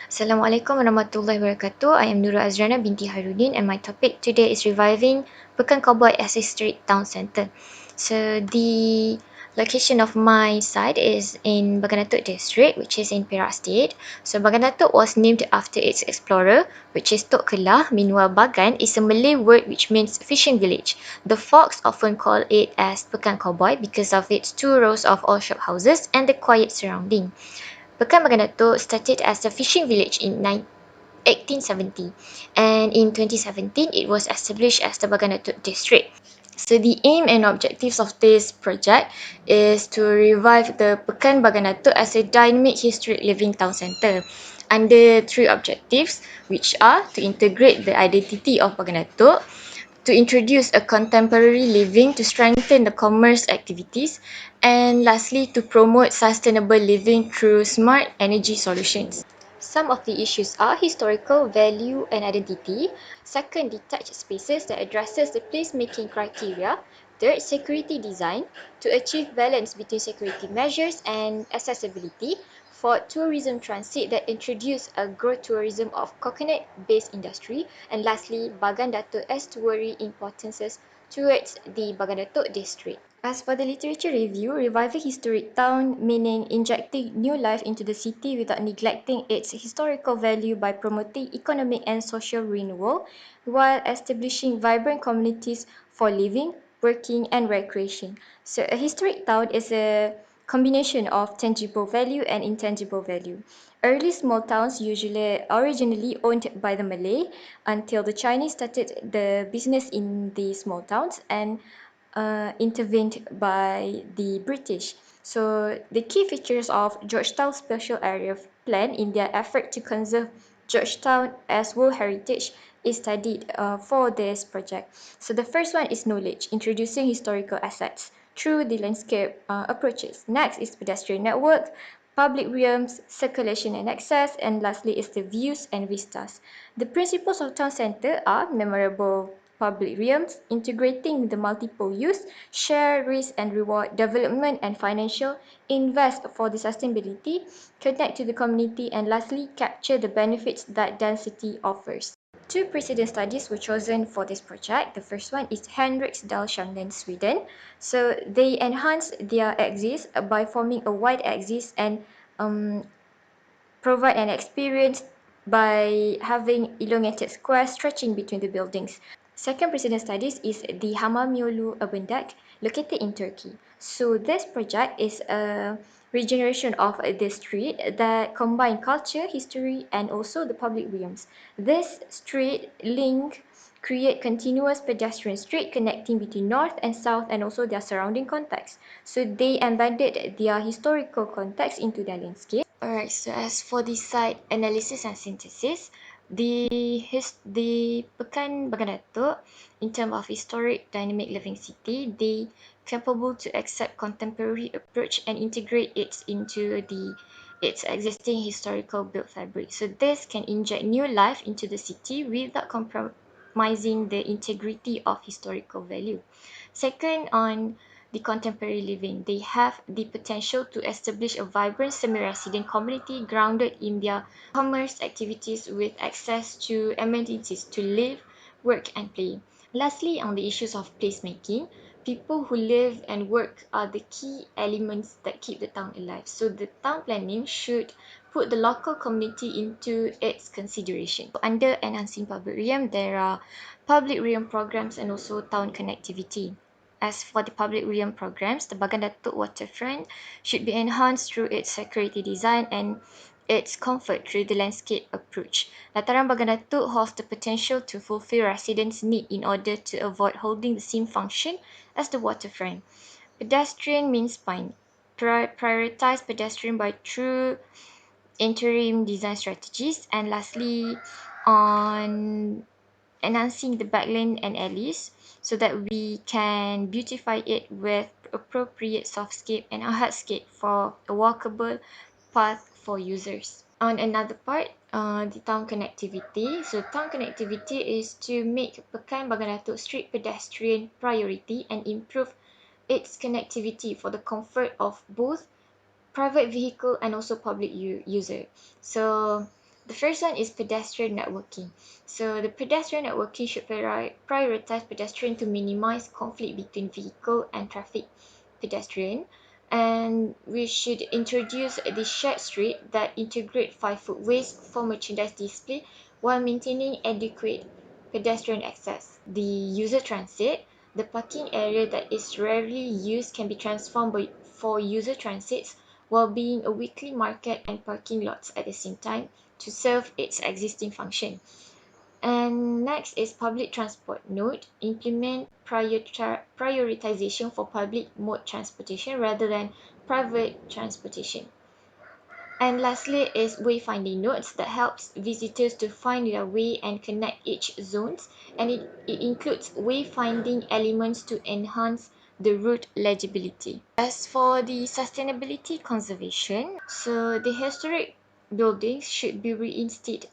Assalamualaikum warahmatullahi wabarakatuh. I am Nurul Azriana binti Khairuddin and my topic today is reviving Pekan Koboi as a street town centre. So the location of my site is in Bagan Datuk district, which is in Perak State. So Bagan Datuk was named after its explorer, which is Tok Kelah. Meanwhile, Bagan is a Malay word which means fishing village. The folks often call it as Pekan Koboi because of its two rows of old shop houses and the quiet surrounding. Pekan Bagan Datuk started as a fishing village in 1870, and in 2017 it was established as the Bagan Datuk district. So the aim and objectives of this project is to revive the Pekan Bagan Datuk as a dynamic historic living town centre under three objectives, which are to integrate the identity of Bagan Datuk, to introduce a contemporary living to strengthen the commerce activities, and lastly to promote sustainable living through smart energy solutions. Some of the issues are historical value and identity. Second, detached spaces that addresses the placemaking criteria. Third, security design to achieve balance between security measures and accessibility. Fourth, tourism transit that introduce a growth tourism of coconut-based industry. And lastly, Bagan Datuk estuary importances towards the Bagan Datuk district. As for the literature review, reviving historic town meaning injecting new life into the city without neglecting its historical value by promoting economic and social renewal while establishing vibrant communities for living, working and recreation. So a historic town is a combination of tangible value and intangible value. Early small towns usually originally owned by the Malay until the Chinese started the business in the small towns and intervened by the British. So the key features of Georgetown Special Area Plan in their effort to conserve Georgetown as World Heritage is studied for this project. So the first one is knowledge, introducing historical assets through the landscape approaches. Next is pedestrian network, public realms, circulation and access, and lastly is the views and vistas. The principles of town centre are memorable public realms, integrating the multiple use, share risk and reward, development and financial, invest for the sustainability, connect to the community, and lastly, capture the benefits that density offers. Two precedent studies were chosen for this project. The first one is Henriksdalshamnen, Sweden. So they enhance their axis by forming a wide axis and um, provide an experience by having elongated squares stretching between the buildings. Second precedent studies is the Hamamiolu urban deck located in Turkey. So this project is a regeneration of the street that combine culture, history and also the public realms. This street link create continuous pedestrian street connecting between north and south and also their surrounding context. So they embedded their historical context into their landscape. Alright, so as for the site analysis and synthesis, the Pekan Bagan Datuk, in terms of historic dynamic living city, they capable to accept contemporary approach and integrate it into its existing historical built fabric. So this can inject new life into the city without compromising the integrity of historical value. Second, on the contemporary living, they have the potential to establish a vibrant semi-resident community grounded in their commerce activities with access to amenities to live, work and play. Lastly, on the issues of placemaking, people who live and work are the key elements that keep the town alive. So the town planning should put the local community into its consideration. Under enhancing public realm, there are public realm programs and also town connectivity. As for the public realm programs, the Bagan Datuk waterfront should be enhanced through its security design and its comfort through the landscape approach. Dataran Bagan Datuk holds the potential to fulfill residents' need in order to avoid holding the same function as the waterfront. Pedestrian means spine. Prioritize pedestrian by true interim design strategies. And lastly, on enhancing the backline and alleys so that we can beautify it with appropriate softscape and a hardscape for a walkable path for users. On another part, the town connectivity. So town connectivity is to make Pekan Bagan Datuk street pedestrian priority and improve its connectivity for the comfort of both private vehicle and also public user. So The first one is pedestrian networking. So the pedestrian networking should prioritize pedestrian to minimize conflict between vehicle and traffic pedestrian. And we should introduce the shared street that integrate 5 footways for merchandise display while maintaining adequate pedestrian access. The user transit, the parking area that is rarely used can be transformed for user transits while being a weekly market and parking lots at the same time to serve its existing function. And next is public transport node, implement prioritization for public mode transportation rather than private transportation. And lastly is wayfinding nodes that helps visitors to find their way and connect each zones, and it includes wayfinding elements to enhance the route legibility. As for the sustainability conservation, so the historic buildings should be reinstated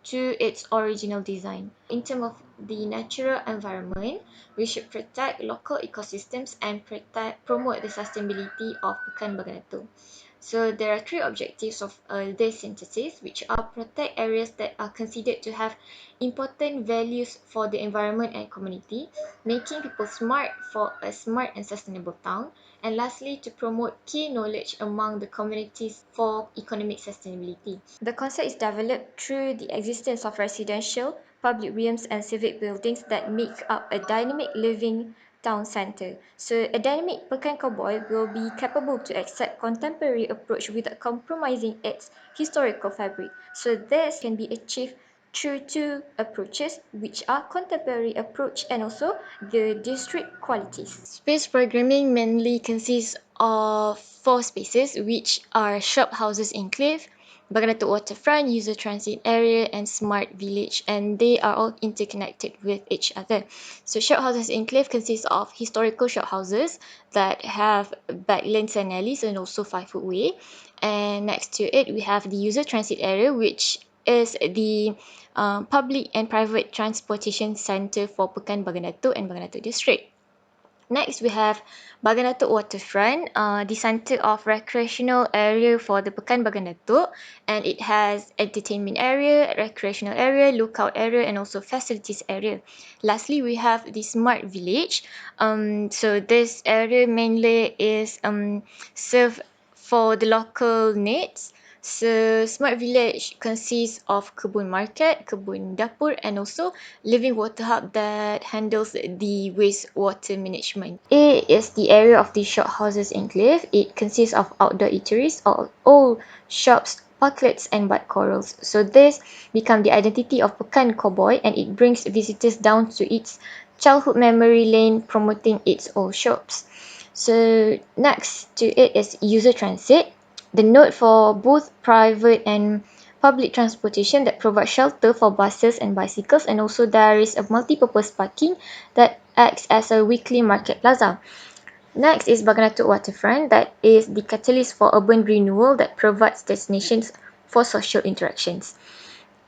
to its original design. In terms of the natural environment, we should protect local ecosystems and promote the sustainability of Pekan Bagato. So there are 3 objectives of this synthesis, which are protect areas that are considered to have important values for the environment and community, making people smart for a smart and sustainable town, and lastly to promote key knowledge among the communities for economic sustainability. The concept is developed through the existence of residential, public realms and civic buildings that make up a dynamic living town centre. So a dynamic Pekan Koboi will be capable to accept contemporary approach without compromising its historical fabric. So this can be achieved through 2 approaches, which are contemporary approach and also the district qualities. Space programming mainly consists of 4 spaces, which are shop houses enclave, Baganato waterfront, user transit area, and smart village, and they are all interconnected with each other. So shop houses enclave consists of historical shop houses that have backlands and alleys and also 5 footway. And next to it, we have the user transit area, which is the public and private transportation centre for Pekan Baganato and Baganato district. Next, we have Bagan Datuk Waterfront, the centre of recreational area for the Pekan Bagan Datuk, and it has entertainment area, recreational area, lookout area, and also facilities area. Lastly, we have the smart village. So this area mainly is served for the local needs. So smart village consists of kebun market, kebun dapur, and also living water hub that handles the wastewater management. A is the area of the shop houses enclave. It consists of outdoor eateries, all shops, parklets, and bud corals. So this become the identity of Pekan Koboi, and it brings visitors down to its childhood memory lane, promoting its old shops. So next to it is user transit, the node for both private and public transportation that provides shelter for buses and bicycles, and also there is a multi-purpose parking that acts as a weekly market plaza. Next is Baganatuk Waterfront, that is the catalyst for urban renewal that provides destinations for social interactions.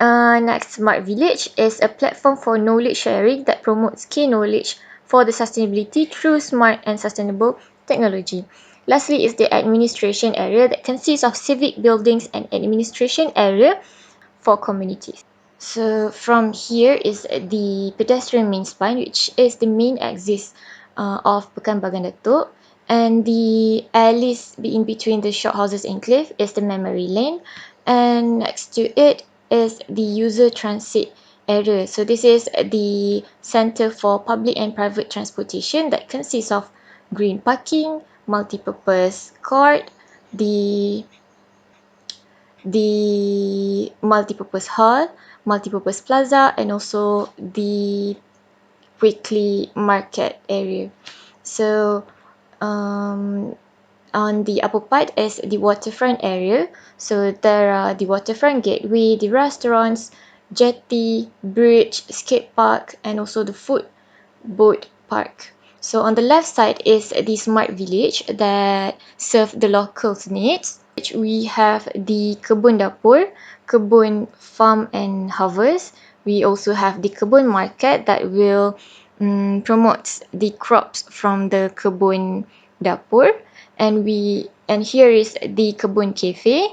Next, Smart Village is a platform for knowledge sharing that promotes key knowledge for the sustainability through smart and sustainable technology. Lastly is the administration area that consists of civic buildings and administration area for communities. So from here is the pedestrian main spine, which is the main axis of Pekan Bagan Datuk, and the alleys in between the shop houses enclave is the memory lane, and next to it is the user transit area. So this is the center for public and private transportation that consists of green parking, multi-purpose court, the multi-purpose hall, multi-purpose plaza, and also the weekly market area. So on the upper part is the waterfront area. So there are the waterfront gateway, the restaurants, jetty, bridge, skate park, and also the food boat park. So on the left side is the smart village that serve the locals' needs. We have the kebun dapur, kebun farm and harvest. We also have the kebun market that will promote the crops from the kebun dapur, and here is the kebun cafe,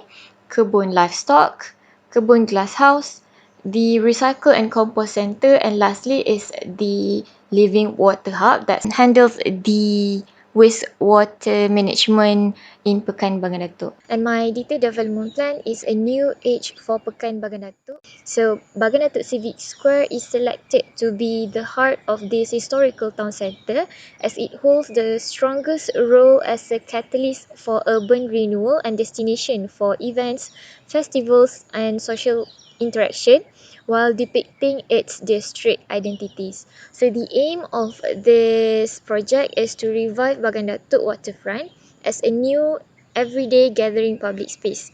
kebun livestock, kebun glasshouse, the recycle and compost center, and lastly is the living water hub that handles the wastewater management in Pekan Bagan Datuk. And my detailed development plan is a new age for Pekan Bagan Datuk. So Bagan Datuk Civic Square is selected to be the heart of this historical town centre as it holds the strongest role as a catalyst for urban renewal and destination for events, festivals and social interaction while depicting its district identities. So the aim of this project is to revive Bagan Datuk waterfront as a new everyday gathering public space.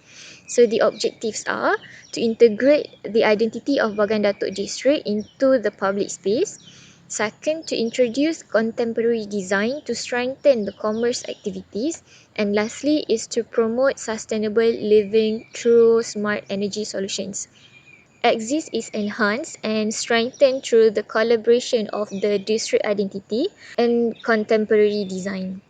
So the objectives are to integrate the identity of Bagan Datuk district into the public space. Second, to introduce contemporary design to strengthen the commerce activities. And lastly is to promote sustainable living through smart energy solutions. Exist is enhanced and strengthened through the collaboration of the district identity and contemporary design.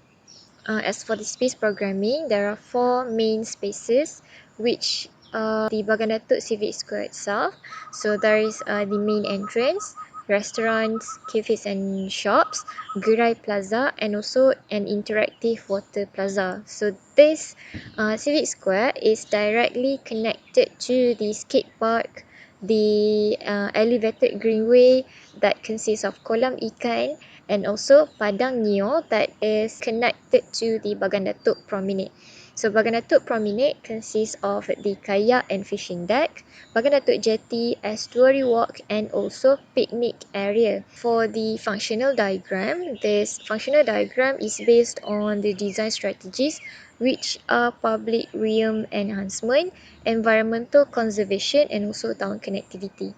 As for the space programming, there are 4 main spaces which the Bagan Datuk Civic Square itself. So there is the main entrance, restaurants, cafes and shops, Gerai Plaza and also an interactive water plaza. So this Civic Square is directly connected to the skate park, the elevated greenway that consists of kolam ikan and also Padang Neo that is connected to the Bagan Datuk Promenade. So Bagan Datuk Promenade consists of the kayak and fishing deck, Bagan Datuk Jetty, estuary walk and also picnic area. For the functional diagram, this functional diagram is based on the design strategies which are public realm enhancement, environmental conservation and also town connectivity.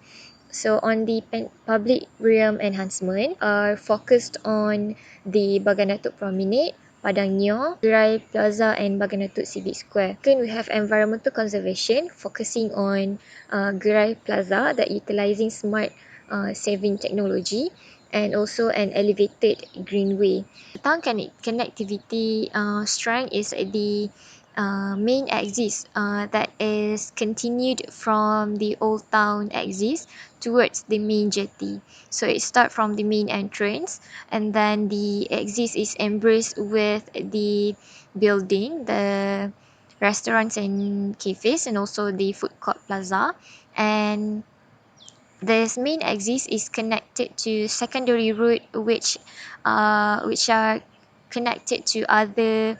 So on the public realm enhancement are focused on the Bagan Datuk Promenade, Padang Neo, Gerai Plaza and Bagan Datuk Civic Square. Then we have environmental conservation focusing on Gerai Plaza that utilizing smart saving technology and also an elevated greenway. Town connectivity strength is the main axis that is continued from the old town axis towards the main jetty. So it starts from the main entrance and then the axis is embraced with the building, the restaurants and cafes and also the food court plaza. And this main axis is connected to secondary route which are connected to other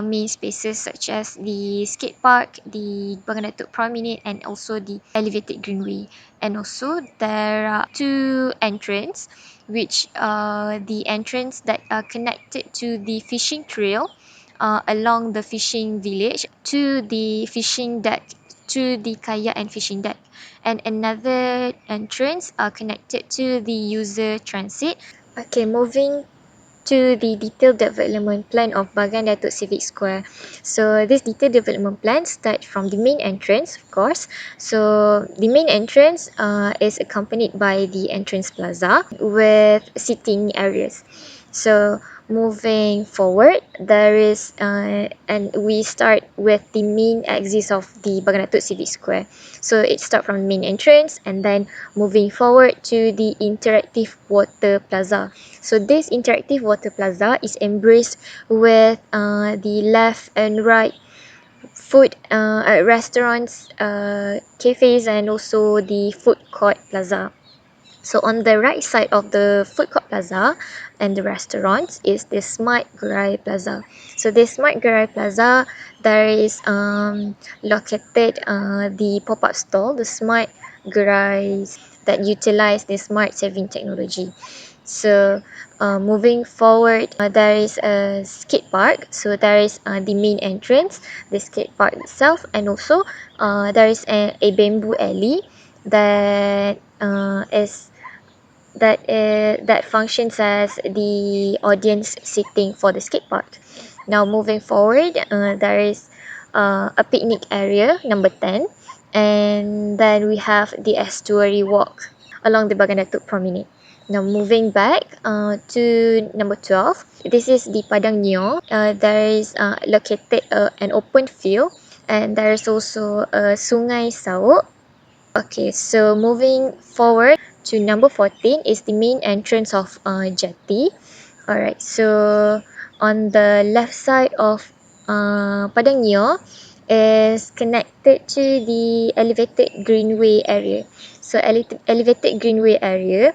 main spaces such as the skate park, the Bagan Datuk Promenade and also the elevated greenway. And also there are 2 entrance which the entrance that are connected to the fishing trail along the fishing village to the fishing deck, to the kayak and fishing deck. And another entrance are connected to the user transit. Okay, moving to the detailed development plan of Bagan Datuk Civic Square. So this detailed development plan starts from the main entrance, of course. So the main entrance is accompanied by the entrance plaza with sitting areas. So moving forward, there is and we start with the main axis of the Bagan Datuk Civic Square. So it starts from the main entrance and then moving forward to the interactive water plaza. So this interactive water plaza is embraced with the left and right food restaurants, cafes and also the food court plaza. So on the right side of the food court plaza and the restaurants is the Smart Gerai Plaza. So this Smart Gerai Plaza, there is located the pop-up stall, the Smart Gerai that utilize the smart saving technology. So moving forward, there is a skate park. So there is the main entrance, the skate park itself, and also there is a bamboo alley that that functions as the audience seating for the skate park. Now moving forward, there is a picnic area number 10 and then we have the estuary walk along the Bagan Datuk Promenade. Now moving back to number 12, this is the Padang Neo. There is located an open field and there's also a Sungai Sauk. Okay, so moving forward to number 14 is the main entrance of jetty. Alright, so on the left side of Padang Nyo is connected to the elevated greenway area. So elevated greenway area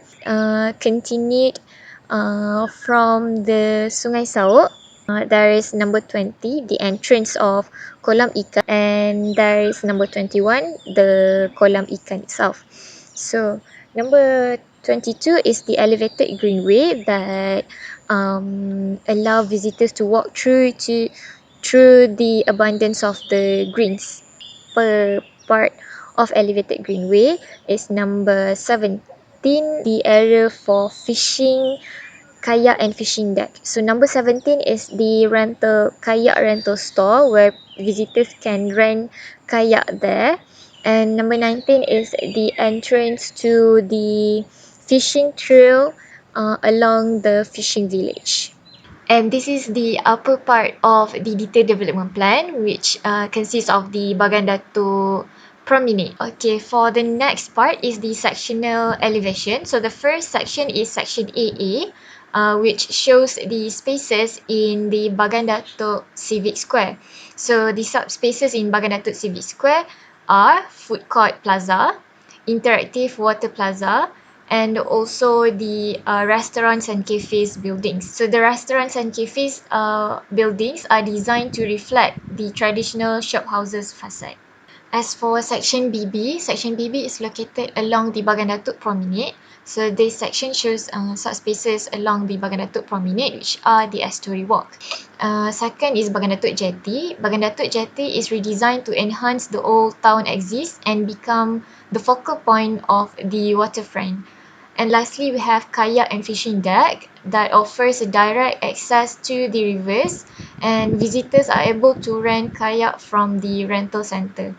continued from the Sungai Sauk. There is number 20, the entrance of Kolam Ikan, and there is number 21, the Kolam Ikan itself. So number 22 is the elevated greenway that allow visitors to walk through the abundance of the greens. Per part of elevated greenway is number 17, the area for fishing, kayak and fishing deck. So number 17 is the kayak rental store where visitors can rent kayak there. And number 19 is the entrance to the fishing trail along the fishing village. And this is the upper part of the detailed development plan, which consists of the Bagan Datuk promenade. Okay, for the next part is the sectional elevation. So the first section is section AA, which shows the spaces in the Bagan Datuk Civic Square. So the subspaces in Bagan Datuk Civic Square are Food Court Plaza, Interactive Water Plaza, and also the restaurants and cafes buildings. So the restaurants and cafes buildings are designed to reflect the traditional shophouses facade. As for section BB is located along the Bagan Datuk Promenade. So this section shows subspaces along the Bagan Datuk Promenade, which are the estuary walk. Second is Bagan Datuk Jetty. Bagan Datuk Jetty is redesigned to enhance the old town axis and become the focal point of the waterfront. And lastly, we have kayak and fishing deck that offers a direct access to the rivers, and visitors are able to rent kayak from the rental centre.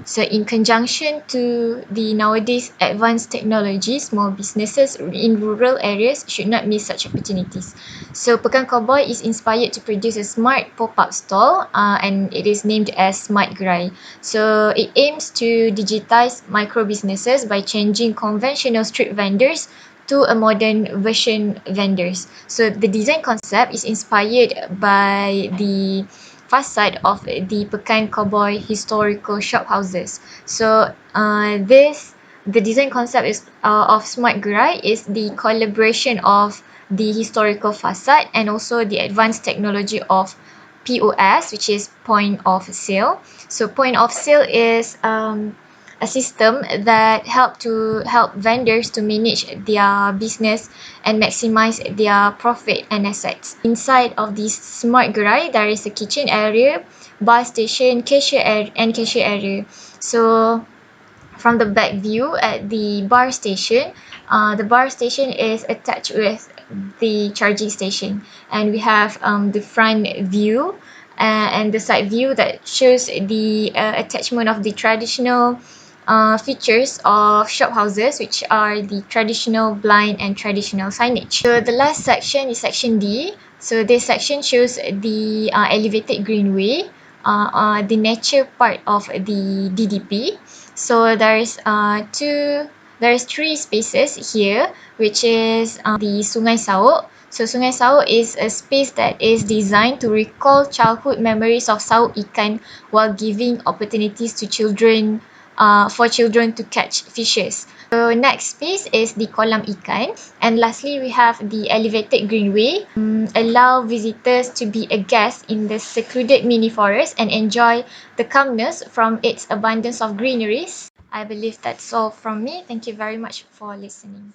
So in conjunction to the nowadays advanced technology, small businesses in rural areas should not miss such opportunities. So Pekan Koboi is inspired to produce a smart pop-up stall and it is named as Smart Gerai. So it aims to digitize micro businesses by changing conventional street vendors to a modern version vendors. So the design concept is inspired by the facade of the Pekan Koboi historical shophouses. So the design concept is of Smart Gerai is the collaboration of the historical facade and also the advanced technology of POS, which is point of sale. So point of sale is a system that help vendors to manage their business and maximize their profit and assets. Inside of this Smart Gerai, there is a kitchen area, bar station, cashier area. So from the back view at the bar station is attached with the charging station, and we have the front view and the side view that shows the attachment of the traditional features of shophouses, which are the traditional blind and traditional signage. So the last section is section D. So this section shows the elevated greenway, the nature part of the DDP. So there's three spaces here, which is the Sungai Sauk. So Sungai Sauk is a space that is designed to recall childhood memories of sauk ikan while giving opportunities to children for children to catch fishes. So next space is the Kolam Ikan, and lastly we have the elevated greenway. Allow visitors to be a guest in the secluded mini forest and enjoy the calmness from its abundance of greeneries. I believe that's all from me. Thank you very much for listening.